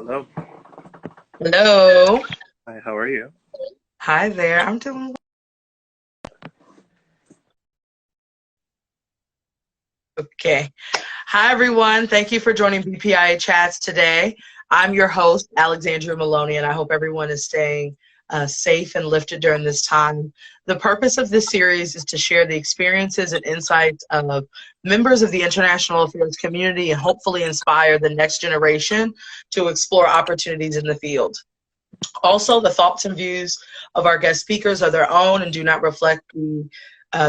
Hello. Hello. Hi, how are you? Hi there. I'm doing okay. Hi, everyone. Thank you for joining BPIA Chats today. I'm your host, Alexandria Maloney, and I hope everyone is staying safe and lifted during this time. The purpose of this series is to share the experiences and insights of members of the international affairs community and hopefully inspire the next generation to explore opportunities in the field. Also, the thoughts and views of our guest speakers are their own and do not reflect the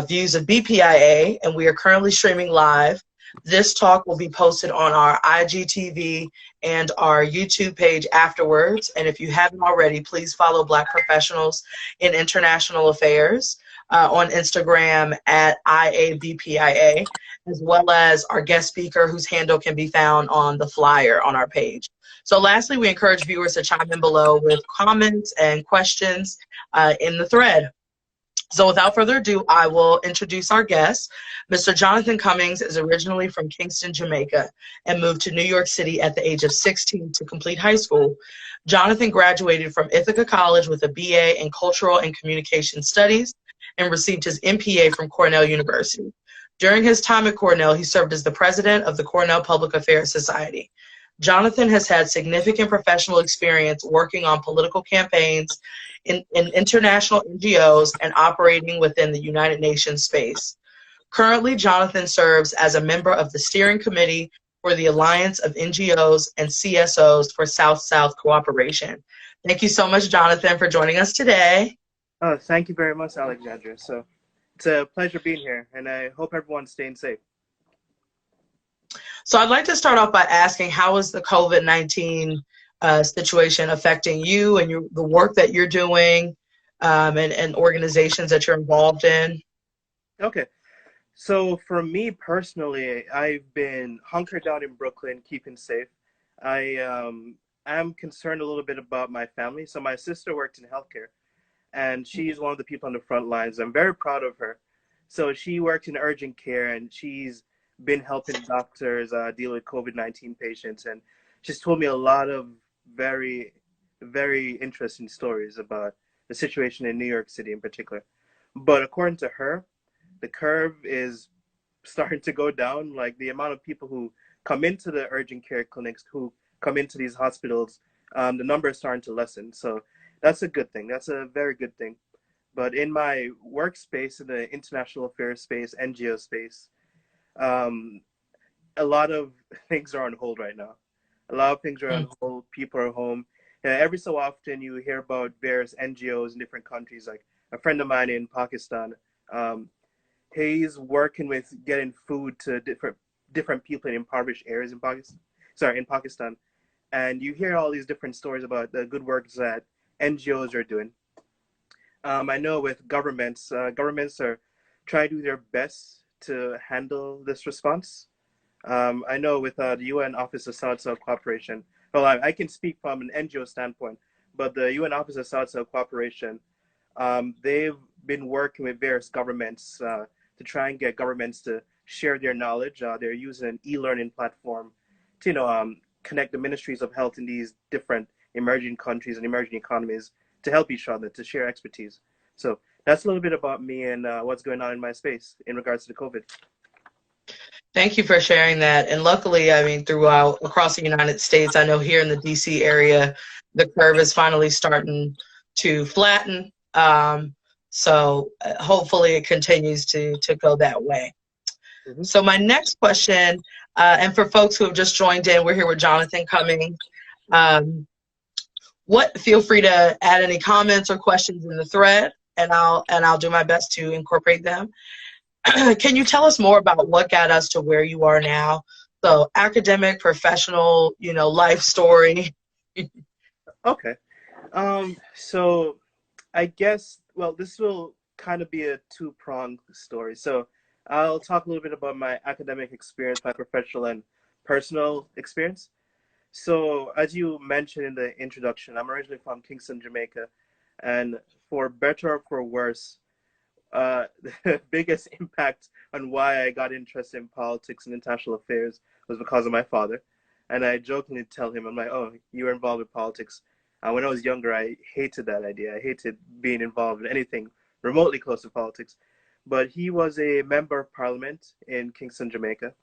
views of BPIA, and we are currently streaming live. This talk will be posted on our IGTV and our YouTube page afterwards. And if you haven't already, please follow Black Professionals in International Affairs on Instagram at IABPIA, as well as our guest speaker whose handle can be found on the flyer on our page. So lastly, we encourage viewers to chime in below with comments and questions in the thread. So without further ado, I will introduce our guest. Mr. Jonathon Cummings is originally from Kingston, Jamaica, and moved to New York City at the age of 16 to complete high school. Jonathon graduated from Ithaca College with a BA in Cultural and Communication Studies and received his MPA from Cornell University. During his time at Cornell, he served as the president of the Cornell Public Affairs Society. Jonathon has had significant professional experience working on political campaigns in international NGOs and operating within the United Nations space. Currently, Jonathon serves as a member of the steering committee for the Alliance of NGOs and CSOs for South-South Cooperation. Thank you so much, Jonathon, for joining us today. Oh, thank you very much, Alexandra. So it's a pleasure being here, and I hope everyone's staying safe. So I'd like to start off by asking, how is the COVID-19 situation affecting you and the work that you're doing and organizations that you're involved in? Okay. So for me personally, I've been hunkered down in Brooklyn, keeping safe. I am concerned a little bit about my family. So my sister works in healthcare, and she's one of the people on the front lines. I'm very proud of her. So she works in urgent care, and she's been helping doctors deal with COVID-19 patients. And she's told me a lot of very, very interesting stories about the situation in New York City in particular. But according to her, the curve is starting to go down. Like the amount of people who come into the urgent care clinics, who come into these hospitals, the number is starting to lessen. So that's a good thing. That's a very good thing. But in my workspace, in the international affairs space, NGO space, um, a lot of things are on hold right now. A lot of things are on hold. People are home. Every so often, you hear about various NGOs in different countries. Like a friend of mine in Pakistan, um, he's working with getting food to different people in impoverished areas in Pakistan. Sorry, in Pakistan, and you hear all these different stories about the good work that NGOs are doing. I know with governments, governments are trying to do their best to handle this response. I know with the UN Office of South-South Cooperation, well, I can speak from an NGO standpoint, but the UN Office of South-South Cooperation, they've been working with various governments to try and get governments to share their knowledge. They're using an e-learning platform to, connect the ministries of health in these different emerging countries and emerging economies to help each other, to share expertise. So that's a little bit about me and what's going on in my space in regards to the COVID. Thank you for sharing that. And luckily, I mean, throughout across the United States, I know here in the DC area, the curve is finally starting to flatten. So hopefully it continues to go that way. Mm-hmm. So my next question, and for folks who have just joined in, we're here with Jonathon Cummings. Feel free to add any comments or questions in the thread, and I'll do my best to incorporate them. Can you tell us more about what got us to where you are now? So academic, professional, life story. Okay. So I guess, well, this will kind of be a two-pronged story. So I'll talk a little bit about my academic experience, my professional and personal experience. So as you mentioned in the introduction, I'm originally from Kingston, Jamaica, and for better or for worse, the biggest impact on why I got interested in politics and international affairs was because of my father. And I jokingly tell him, I'm like, oh, you were involved with politics. When I was younger, I hated that idea. I hated being involved in anything remotely close to politics. But he was a member of parliament in Kingston, Jamaica.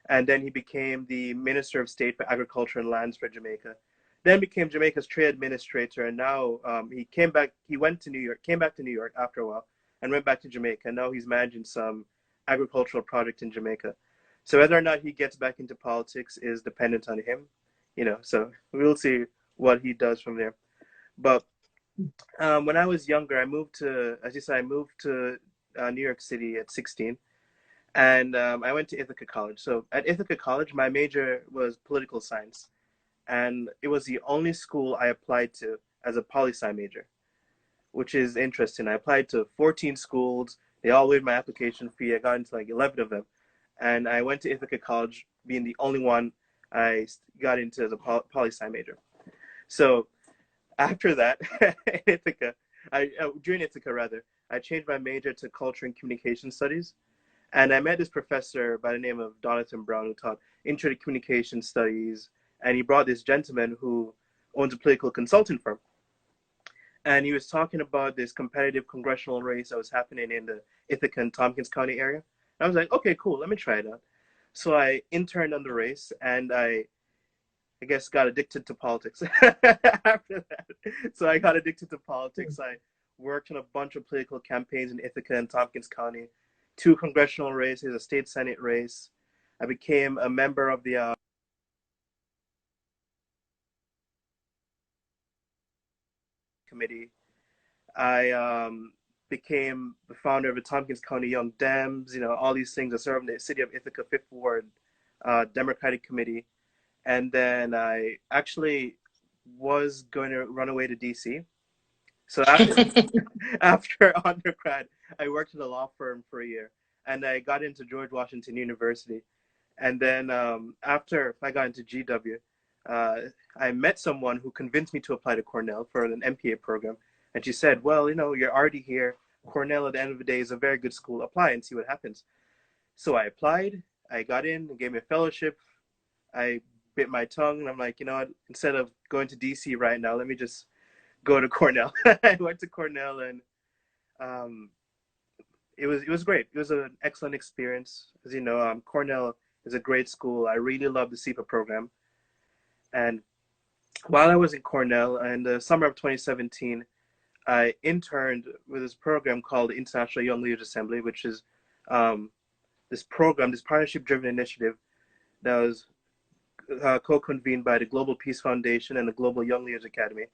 And then he became the Minister of State for Agriculture and Lands for Jamaica. Then became Jamaica's trade administrator, and now he came back. He went to New York, came back to New York after a while, and went back to Jamaica. And now he's managing some agricultural project in Jamaica. So whether or not he gets back into politics is dependent on him, you know. So we'll see what he does from there. But when I was younger, I moved to, as you said, I moved to New York City at 16, and I went to Ithaca College. So at Ithaca College, my major was political science, and it was the only school I applied to as a poli-sci major, which is interesting. I applied to 14 schools. They all waived my application fee. I got into like 11 of them, and I went to Ithaca College, being the only one I got into as a poli-sci major. So after that, Ithaca, during Ithaca rather, I changed my major to culture and communication studies. And I met this professor by the name of Jonathon who taught intro to communication studies. And he brought this gentleman who owns a political consulting firm. And he was talking about this competitive congressional race that was happening in the Ithaca and Tompkins County area. And I was like, okay, cool, let me try it out. So I interned on the race, and I guess got addicted to politics after that. So I got addicted to politics. I worked on a bunch of political campaigns in Ithaca and Tompkins County, two congressional races, a state senate race. I became a member of the committee. I became the founder of the Tompkins County Young Dems, you know, all these things. I served in the City of Ithaca Fifth Ward Democratic Committee. And then I actually was going to run away to DC. So after undergrad, I worked at a law firm for a year, and I got into George Washington University. And then after I got into GW, uh, I met someone who convinced me to apply to Cornell for an MPA program. And she said, well, you know, you're already here. Cornell, at the end of the day, is a very good school. Apply and see what happens. So I applied. I got in. They gave me a fellowship. I bit my tongue, and I'm like, you know what? Instead of going to DC right now, let me just go to Cornell. I went to Cornell, and um, it was great. It was an excellent experience. As you know, Cornell is a great school. I really love the CEPA program. And while I was in Cornell in the summer of 2017, I interned with this program called the International Young Leaders Assembly, which is um, this program, this partnership-driven initiative that was co-convened by the Global Peace Foundation and the Global Young Leaders Academy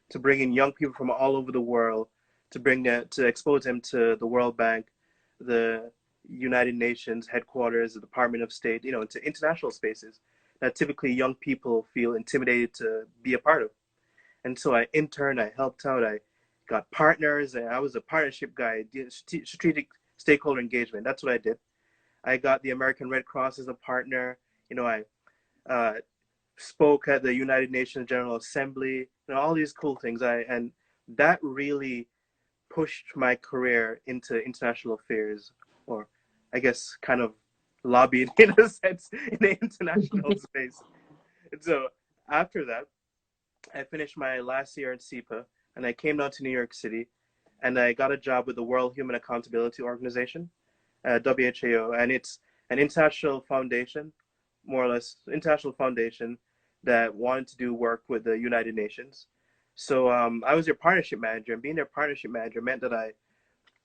to bring in young people from all over the world to expose them to the World Bank, the United Nations headquarters, the Department of State, you know, into international spaces that typically young people feel intimidated to be a part of. And so I interned, I helped out, I got partners, and I was a partnership guy, strategic stakeholder engagement. That's what I did. I got the American Red Cross as a partner. You know, I uh, spoke at the United Nations General Assembly. You know, all these cool things. And that really pushed my career into international affairs, or I guess kind of lobbying in a sense in the international space. And so after that, I finished my last year at CEPA, and I came down to New York City, and I got a job with the World Human Accountability Organization, WHO, and it's an international foundation, more or less international foundation that wanted to do work with the United Nations. So I was their partnership manager, and being their partnership manager meant that I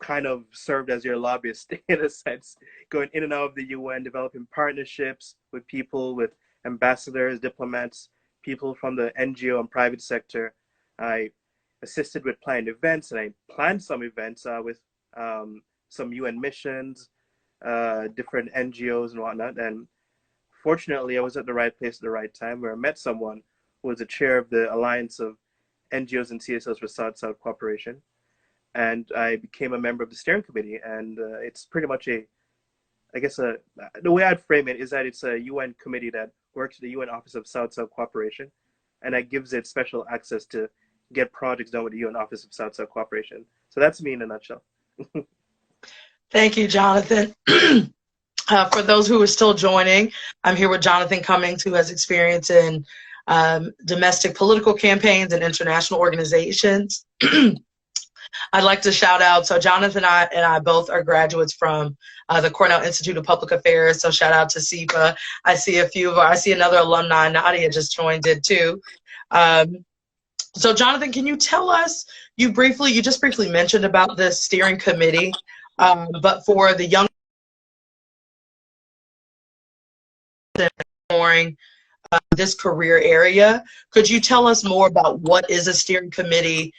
kind of served as your lobbyist in a sense, going in and out of the UN, developing partnerships with people, with ambassadors, diplomats, people from the NGO and private sector. I assisted with planning events, and I planned some events with some UN missions, different NGOs and whatnot. And fortunately, I was at the right place at the right time where I met someone who was the chair of the Alliance of NGOs and CSOs for South-South Cooperation. And I became a member of the steering committee. And it's pretty much I guess, the way I'd frame it is that it's a UN committee that works at the UN Office of South-South Cooperation. And that gives it special access to get projects done with the UN Office of South-South Cooperation. So that's me in a nutshell. Thank you, Jonathan. For those who are still joining, I'm here with Jonathon Cummings, who has experience in domestic political campaigns and international organizations. I'd like to shout out, so Jonathon and I both are graduates from the Cornell Institute of Public Affairs, so shout out to SIPA. I see I see another alumni, Nadia just joined it too. So Jonathon, can you tell us, you just briefly mentioned about this steering committee, but for the young exploring this career area, could you tell us more about what is a steering committee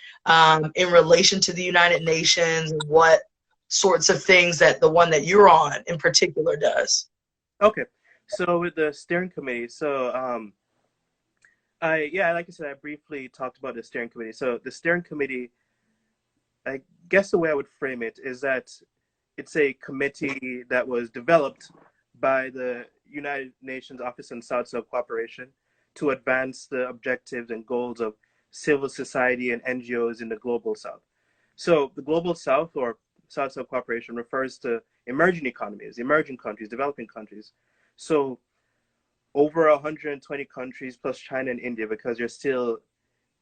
in relation to the United Nations, and what sorts of things that the one that you're on in particular does? Okay, so with the steering committee, like I said, I briefly talked about the steering committee. So the steering committee, I guess the way I would frame it is that it's a committee that was developed by the United Nations Office on South-South Cooperation to advance the objectives and goals of civil society and NGOs in the Global South. So the Global South, or South-South Cooperation, refers to emerging economies, emerging countries, developing countries. So over 120 countries plus China and India, because they're still,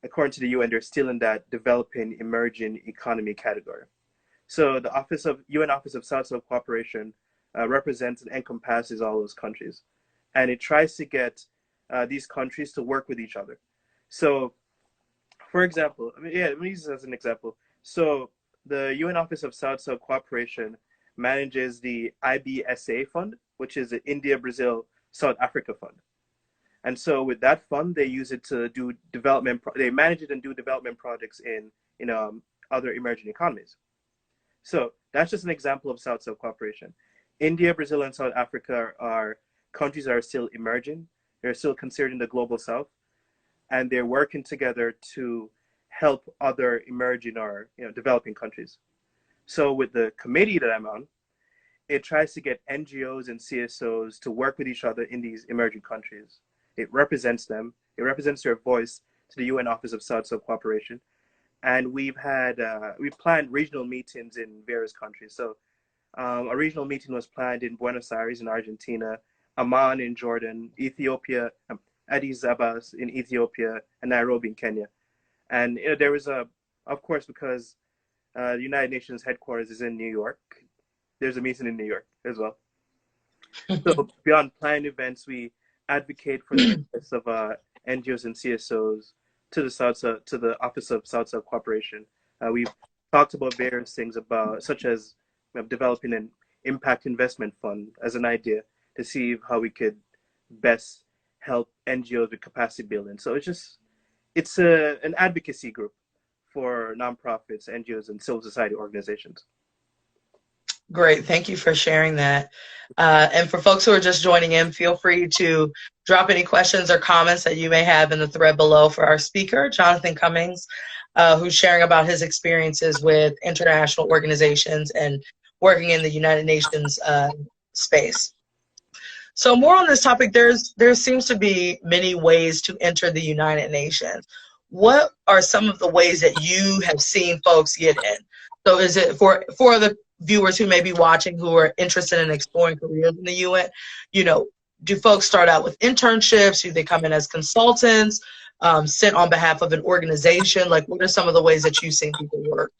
according to the UN, they're still in that developing emerging economy category. So the UN Office of South-South Cooperation represents and encompasses all those countries, and it tries to get these countries to work with each other. So, for example, let me use this as an example. So the UN Office of South-South Cooperation manages the IBSA fund, which is the India, Brazil, South Africa fund. And so with that fund, they use it to do development. They manage it and do development projects in other emerging economies. So that's just an example of South-South cooperation. India, Brazil, and South Africa are countries that are still emerging. They're still considered in the global South, and they're working together to help other emerging or developing countries. So with the committee that I'm on, it tries to get NGOs and CSOs to work with each other in these emerging countries. It represents them. It represents their voice to the UN Office of South-South Cooperation. And we've planned regional meetings in various countries. So a regional meeting was planned in Buenos Aires in Argentina, Amman in Jordan, Ethiopia, Addis Ababa in Ethiopia, and Nairobi in Kenya. And there was of course, because the United Nations headquarters is in New York, there's a meeting in New York as well. So beyond planned events, we advocate for the interests of NGOs and CSOs to the Office of South-South Cooperation. We've talked about various things such as developing an impact investment fund as an idea to see how we could best help NGOs with capacity building. So it's an advocacy group for nonprofits, NGOs, and civil society organizations. Great. Thank you for sharing that. And for folks who are just joining in, feel free to drop any questions or comments that you may have in the thread below for our speaker, Jonathon Cummings, who's sharing about his experiences with international organizations and working in the United Nations space. So more on this topic, there seems to be many ways to enter the United Nations. What are some of the ways that you have seen folks get in? So is it for the viewers who may be watching who are interested in exploring careers in the UN, do folks start out with internships? Do they come in as consultants, sent on behalf of an organization? Like, what are some of the ways that you've seen people work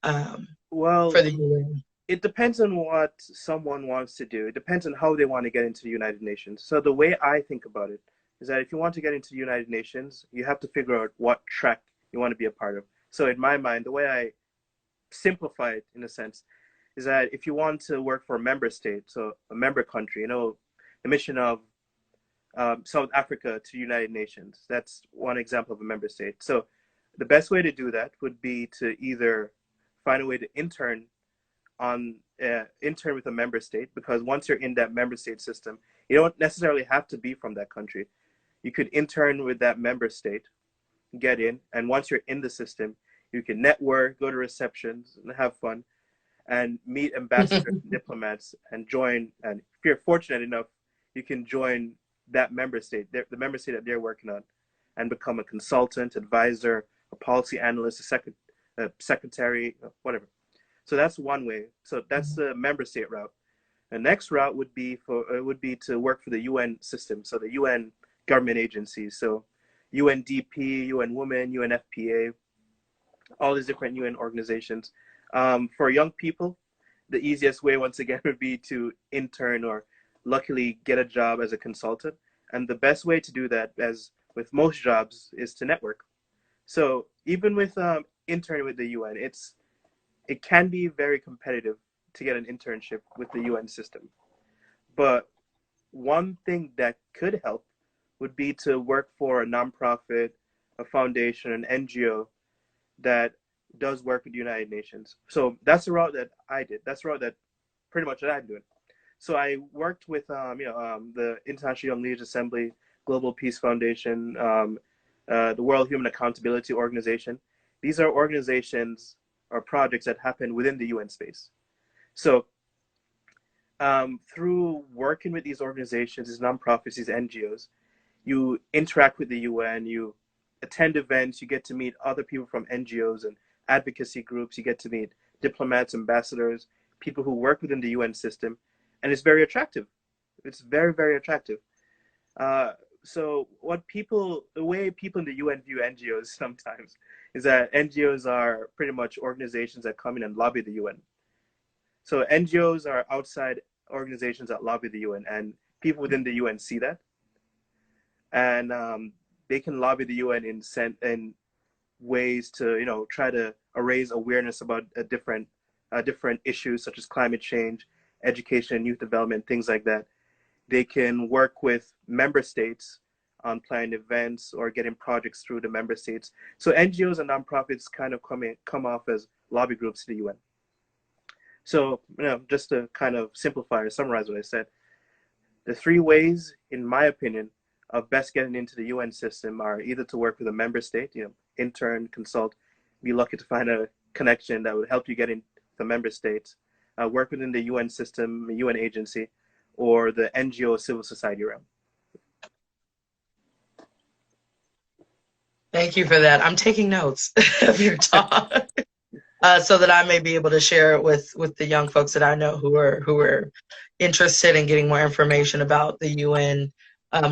for the UN? It depends on what someone wants to do. It depends on how they want to get into the United Nations. So the way I think about it is that if you want to get into the United Nations, you have to figure out what track you want to be a part of. So in my mind, the way I simplify it, in a sense, is that if you want to work for a member state, so a member country, the mission of South Africa to the United Nations, that's one example of a member state. So the best way to do that would be to either find a way to intern with a member state, because once you're in that member state system, you don't necessarily have to be from that country. You could intern with that member state, get in, and once you're in the system, you can network, go to receptions, and have fun, and meet ambassadors and diplomats, and join. And if you're fortunate enough, you can join that member state, the member state that they're working on, and become a consultant, advisor, a policy analyst, a secretary, whatever. So that's one way. So that's the member state route. The next route would be to work for the UN system, so the UN government agencies, so UNDP, UN Women, UNFPA, all these different UN organizations. For young people, the easiest way, once again, would be to intern or luckily get a job as a consultant. And the best way to do that, as with most jobs, is to network. So even with interning with the UN, it can be very competitive to get an internship with the UN system. But one thing that could help would be to work for a nonprofit, a foundation, an NGO that does work with the United Nations. So that's the route that I did. That's the route that pretty much that I'm doing. So I worked with the International Young Leaders Assembly, Global Peace Foundation, the World Human Accountability Organization. These are organizations or projects that happen within the UN space. So through working with these organizations, these nonprofits, these NGOs, you interact with the UN, you attend events, you get to meet other people from NGOs and advocacy groups, you get to meet diplomats, ambassadors, people who work within the UN system, and it's very attractive. It's very, very attractive. So the way people in the UN view NGOs sometimes is that NGOs are pretty much organizations that come in and lobby the UN. So NGOs are outside organizations that lobby the UN, and people within the UN see that, and they can lobby the UN in ways to try to raise awareness about different issues such as climate change, education and youth development, things like that. They can work with member states on planning events or getting projects through the member states. So NGOs and nonprofits kind of come off as lobby groups to the UN. So just to kind of simplify or summarize what I said, the three ways, in my opinion, of best getting into the UN system are either to work with a member state, intern, consult, be lucky to find a connection that would help you get into the member states, work within the UN system, a UN agency, or the NGO civil society realm. Thank you for that. I'm taking notes of your talk. So that I may be able to share it with the young folks that I know who are interested in getting more information about the UN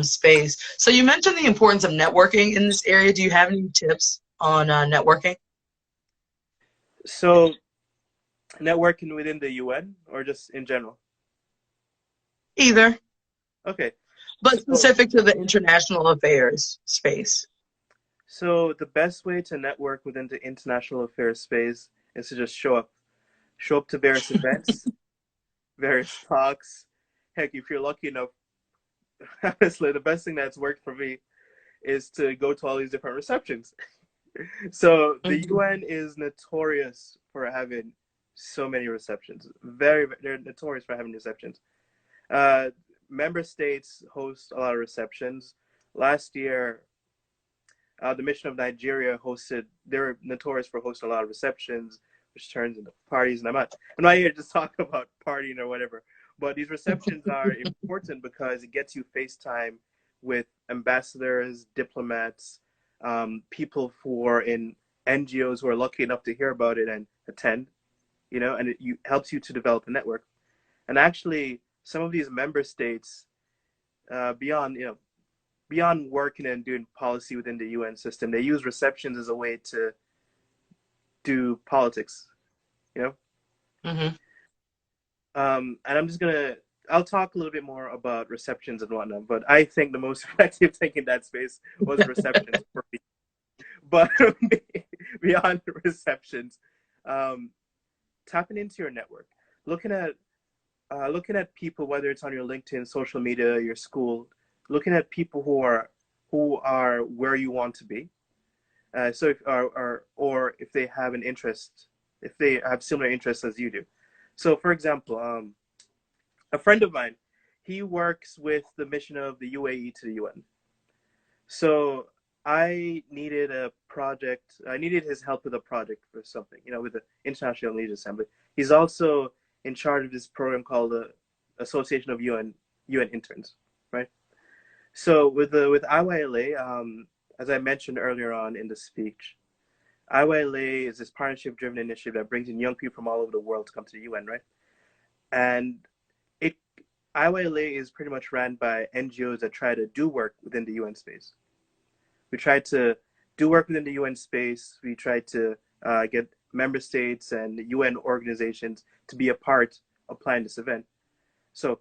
space. So you mentioned the importance of networking in this area. Do you have any tips on networking? So networking within the UN or just in general? Either, Okay. but So specific to the international affairs space. so the best way to network within the international affairs space is to just show up. Show up to various events, various talks. Heck, if you're lucky enough, honestly, the best thing that's worked for me is to go to all these different receptions. So the Mhm. UN is notorious for having so many receptions. They're notorious for having receptions. Uh, Member states host a lot of receptions. Last year, the mission of Nigeria hosted. They were notorious for hosting a lot of receptions, which turns into parties. And I'm not here to just talk about partying or whatever. But these receptions are important because it gets you FaceTime with ambassadors, diplomats, people who are in NGOs who are lucky enough to hear about it and attend. And helps you to develop a network. And actually, some of these member states, beyond beyond working and doing policy within the UN system, they use receptions as a way to do politics. You know, Mm-hmm. and I'll talk a little bit more about receptions and whatnot. But I think the most effective thing in that space was receptions for me. But beyond receptions, um, tapping into your network, looking at people, whether it's on your LinkedIn, social media, your school, looking at people who are where you want to be. So if or if they have an interest, if they have similar interests as you do. So for example, a friend of mine, he works with the mission of the UAE to the UN. So I needed his help with a project for something, with the International Leaders Assembly. He's also in charge of this program called the Association of UN Interns, right? So with IYLA, as I mentioned earlier on in the speech, IYLA is this partnership-driven initiative that brings in young people from all over the world to come to the UN, right? And it IYLA is pretty much ran by NGOs that try to do work within the UN space. We try to do work within the UN space. We try to get member states and UN organizations to be a part of planning this event. So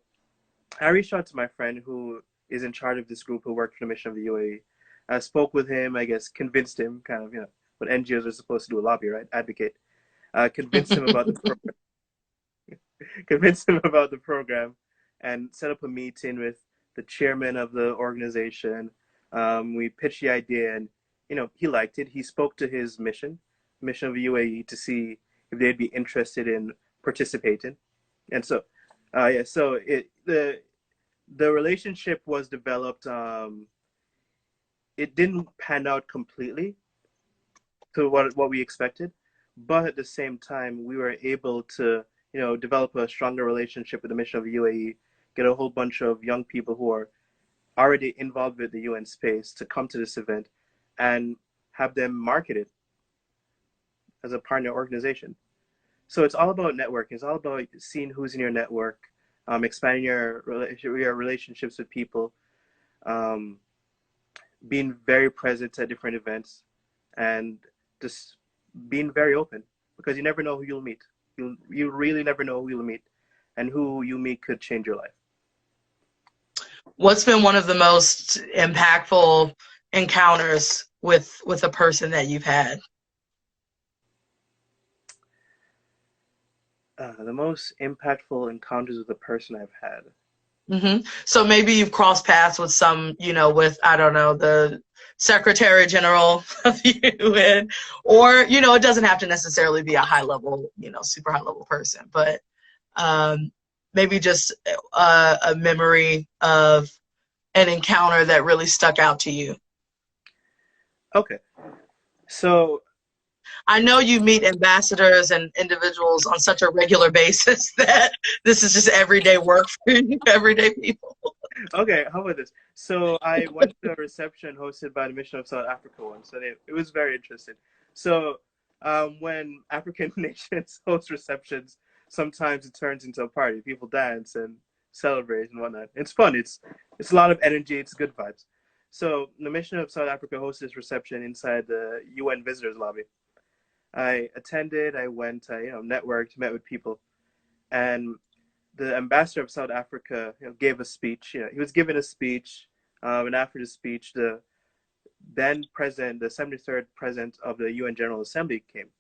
I reached out to my friend who is in charge of this group who worked for the mission of the UAE. I spoke with him, I guess, convinced him, kind of, what NGOs are supposed to do, a lobby, right? Advocate. Convinced him about the program, convinced him about the program, and set up a meeting with the chairman of the organization. We pitched the idea, and he liked it. He spoke to his mission of the UAE, to see if they'd be interested in participating. And so, yeah, so the relationship was developed. It didn't pan out completely to what we expected, but at the same time, we were able to develop a stronger relationship with the mission of the UAE, get a whole bunch of young people who are already involved with the UN space to come to this event and have them marketed as a partner organization. So it's all about networking. It's all about seeing who's in your network, expanding your relationships with people, being very present at different events, and just being very open, because you never know who you'll meet. You really never know who you'll meet, and who you meet could change your life. What's been one of the most impactful encounters with a person that you've had? The most impactful encounters with a person I've had. Mm-hmm. So maybe you've crossed paths with some, with, I don't know, the Secretary General of the UN, or, it doesn't have to necessarily be a high level, super high level person, but maybe just a memory of an encounter that really stuck out to you. Okay. So I know you meet ambassadors and individuals on such a regular basis that this is just everyday work for you, everyday people. Okay, how about this? So I went to a reception hosted by the Mission of South Africa once, and it was very interesting. So when African nations host receptions, sometimes it turns into a party. People dance and celebrate and whatnot. It's fun. It's a lot of energy. It's good vibes. So the Mission of South Africa hosted this reception inside the UN visitors lobby. I attended. I went. I networked, met with people, and the ambassador of South Africa gave a speech. He was giving a speech, and after the speech, the then president, the 73rd president of the UN General Assembly came.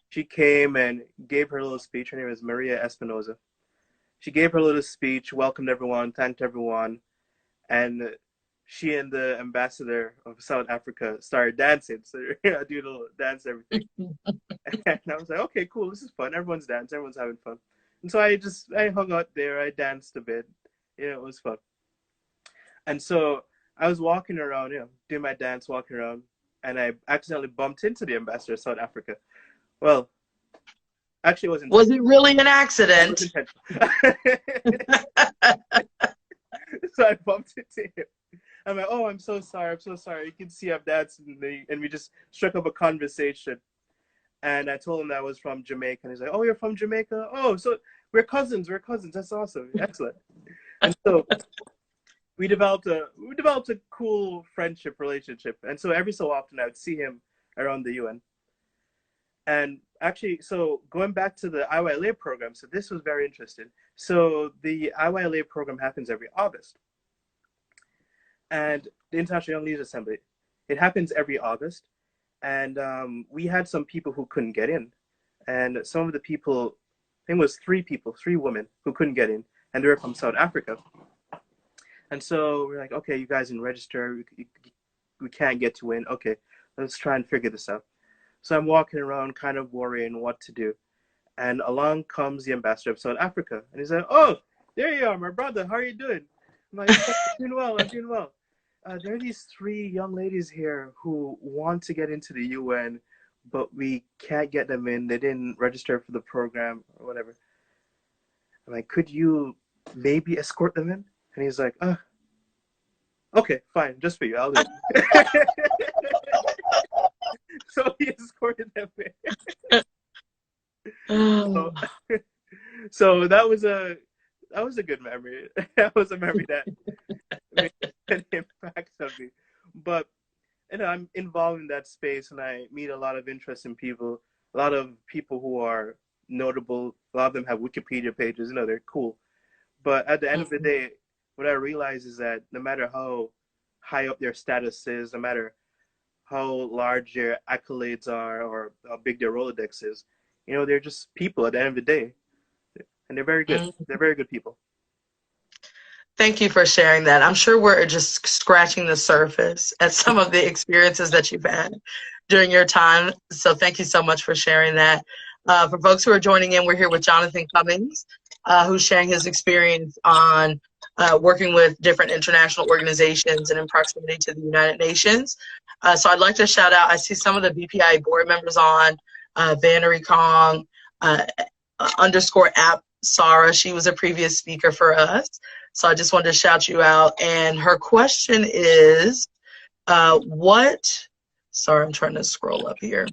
She came and gave her little speech. Her name is Maria Espinosa. She gave her little speech, welcomed everyone, thanked everyone, and she and the ambassador of South Africa started dancing. So do a little dance, everything. And I was like, okay, cool, this is fun. Everyone's dancing, everyone's having fun. And so I hung out there, I danced a bit. It was fun. And so I was walking around, doing my dance, walking around, and I accidentally bumped into the ambassador of South Africa. Well, actually, it wasn't. Was it really an accident? It was intentional. So I bumped into him. I'm like, oh, I'm so sorry. You can see I've danced, and we just struck up a conversation. And I told him that I was from Jamaica, and he's like, oh, you're from Jamaica? Oh, so we're cousins. That's awesome. Excellent. And so we developed a cool friendship relationship. And so every so often I would see him around the UN. And actually, so going back to the IYLA program, so this was very interesting. So the IYLA program happens every August. And the International Young Leaders Assembly, it happens every August. And we had some people who couldn't get in. And some of the people, I think it was three women who couldn't get in. And they were from South Africa. And so we're like, okay, you guys didn't register. We can't get you in. Okay, let's try and figure this out. So I'm walking around kind of worrying what to do. And along comes the ambassador of South Africa. And he's like, oh, there you are, my brother. How are you doing? I'm like, I'm doing well. There are these three young ladies here who want to get into the UN, but we can't get them in. They didn't register for the program or whatever. I'm like, could you maybe escort them in? And he's like, okay, fine, just for you, I'll do it. So he escorted them in. So that was a that was a good memory. That was a memory that made an impact on me. But I'm involved in that space, and I meet a lot of interesting people. A lot of people who are notable. A lot of them have Wikipedia pages. They're cool. But at the end of the Mhm. day, what I realize is that no matter how high up their status is, no matter how large their accolades are or how big their Rolodex is, they're just people at the end of the day, and they're very good. Mhm. They're very good people. Thank you for sharing that. I'm sure we're just scratching the surface at some of the experiences that you've had during your time. So thank you so much for sharing that. For folks who are joining in, we're here with Jonathon Cummings, who's sharing his experience on working with different international organizations and in proximity to the United Nations. So I'd like to shout out, I see some of the BPI board members on, Vannery Kong, uh, underscore app Sarah. She was a previous speaker for us. So I just wanted to shout you out. And her question is, sorry, I'm trying to scroll up here.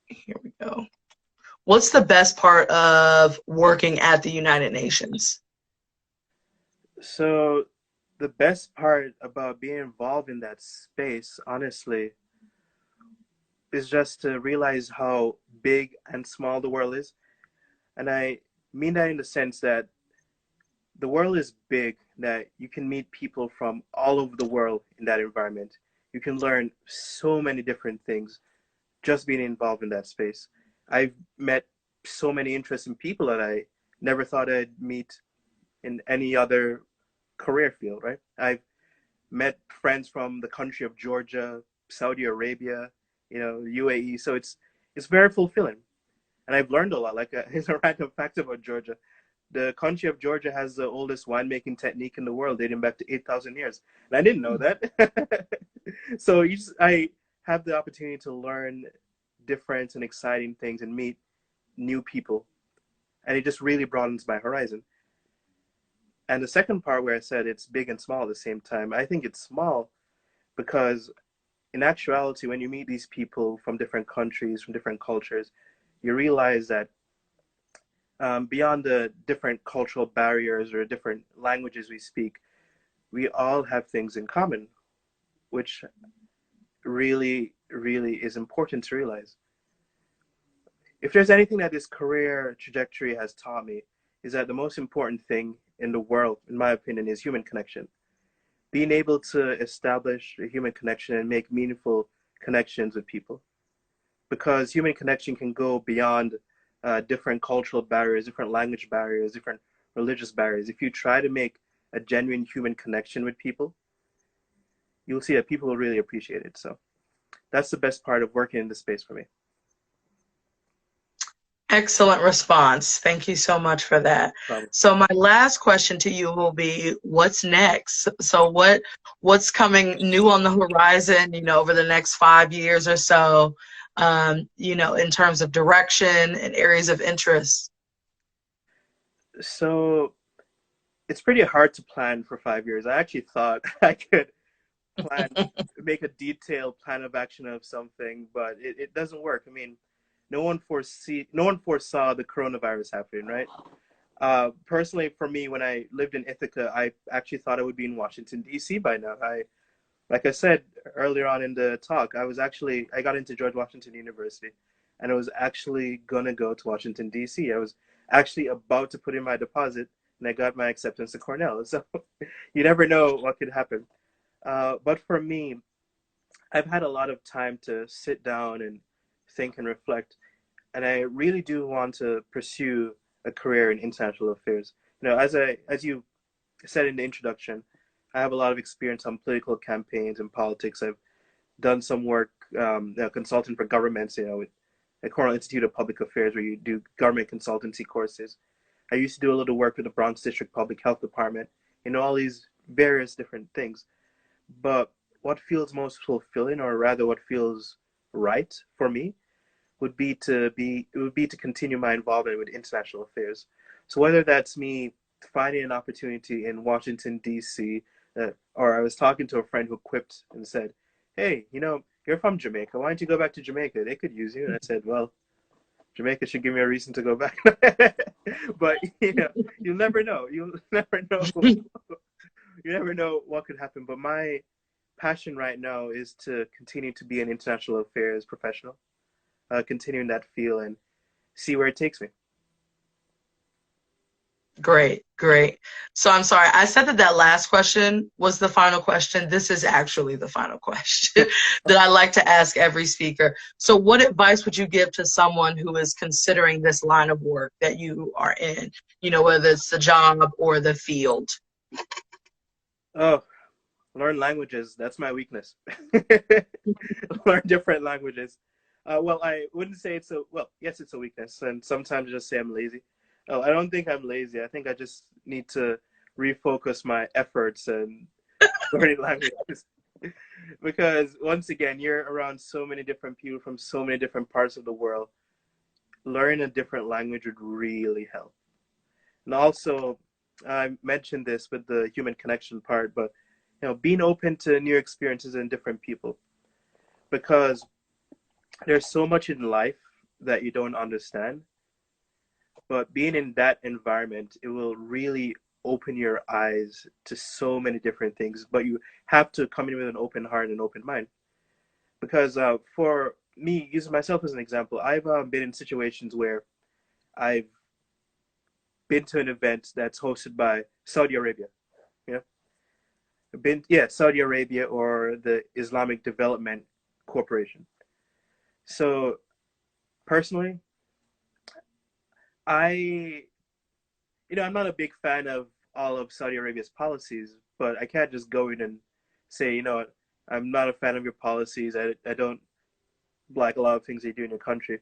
Here we go. What's the best part of working at the United Nations? So the best part about being involved in that space, honestly, is just to realize how big and small the world is. And I mean that in the sense that the world is big, that you can meet people from all over the world in that environment. You can learn so many different things just being involved in that space. I've met so many interesting people that I never thought I'd meet in any other career field, right? I've met friends from the country of Georgia, Saudi Arabia, UAE. So it's very fulfilling, and I've learned a lot. Like here's a random fact about Georgia: the country of Georgia has the oldest winemaking technique in the world, dating back to 8,000 years, and I didn't know that. So I have the opportunity to learn different and exciting things and meet new people, and it just really broadens my horizon. And the second part where I said it's big and small at the same time, I think it's small because in actuality, when you meet these people from different countries, from different cultures, you realize that beyond the different cultural barriers or different languages we speak, we all have things in common, which really, really is important to realize. If there's anything that this career trajectory has taught me, is that the most important thing in the world, in my opinion, is human connection. Being able to establish a human connection and make meaningful connections with people. Because human connection can go beyond different cultural barriers, different language barriers, different religious barriers. If you try to make a genuine human connection with people, you'll see that people will really appreciate it. So that's the best part of working in this space for me. Excellent response. Thank you so much for that. Problem. So my last question to you will be, what's next? So what's coming new on the horizon, over the next 5 years or so, in terms of direction and areas of interest? So it's pretty hard to plan for 5 years. I actually thought I could plan, make a detailed plan of action of something, but it doesn't work. I mean, no one foresaw the coronavirus happening, right? Personally, for me, when I lived in Ithaca, I actually thought I would be in Washington D.C. by now. Like I said earlier on in the talk, I got into George Washington University, and I was actually gonna go to Washington D.C. I was actually about to put in my deposit, and I got my acceptance to Cornell. So you never know what could happen. But for me, I've had a lot of time to sit down and think and reflect, and I really do want to pursue a career in international affairs. As you said in the introduction, I have a lot of experience on political campaigns and politics. I've done some work consulting for governments, with the Cornell Institute of Public Affairs, where you do government consultancy courses. I used to do a little work with the Bronx District Public Health Department, all these various different things. But what feels most fulfilling, or rather what feels right for me, would be to continue my involvement with international affairs. So whether that's me finding an opportunity in Washington D.C., or I was talking to a friend who quipped and said, "Hey, you're from Jamaica. Why don't you go back to Jamaica? They could use you." And I said, "Well, Jamaica should give me a reason to go back. But you'll never know. You'll never know. You never know what could happen. But my passion right now is to continue to be an international affairs professional, continue in that field and see where it takes me. Great, great. So I'm sorry, I said that that last question was the final question. This is actually the final question that I like to ask every speaker. So what advice would you give to someone who is considering this line of work that you are in, whether it's the job or the field? Oh, learn languages. That's my weakness. Learn different languages. Well, I wouldn't say it's a, well, yes, it's a weakness. And sometimes I just say I'm lazy. Oh, I don't think I'm lazy. I think I just need to refocus my efforts and learning languages. Because once again, you're around so many different people from so many different parts of the world. Learning a different language would really help. And also, I mentioned this with the human connection part, but being open to new experiences and different people, because there's so much in life that you don't understand, but being in that environment, it will really open your eyes to so many different things. But you have to come in with an open heart and an open mind, because for me, using myself as an example, I've been in situations where I've been to an event that's hosted by Saudi Arabia. You know, been yeah, Saudi Arabia or the Islamic Development Corporation. So personally, I I'm not a big fan of all of Saudi Arabia's policies, but I can't just go in and say, I'm not a fan of your policies. I don't like a lot of things they do in your country.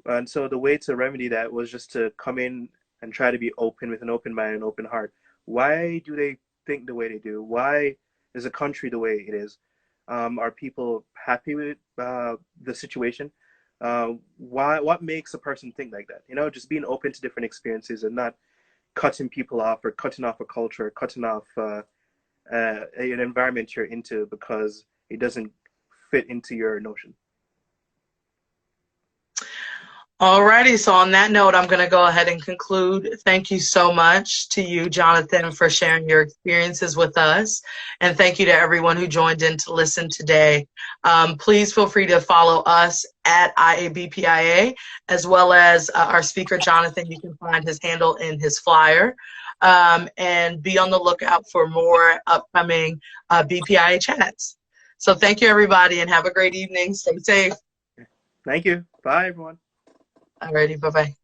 And so the way to remedy that was just to come in and try to be open with an open mind and open heart. Why do they think the way they do? Why is the country the way it is? Are people happy with the situation? What makes a person think like that? Just being open to different experiences and not cutting people off or cutting off a culture, cutting off an environment you're into because it doesn't fit into your notion. Alrighty, so on that note, I'm going to go ahead and conclude. Thank you so much to you, Jonathan, for sharing your experiences with us. And thank you to everyone who joined in to listen today. Please feel free to follow us at IABPIA, as well as our speaker, Jonathan. You can find his handle in his flyer. And be on the lookout for more upcoming BPIA chats. So thank you, everybody, and have a great evening. Stay safe. Thank you. Bye, everyone. Alrighty, bye-bye.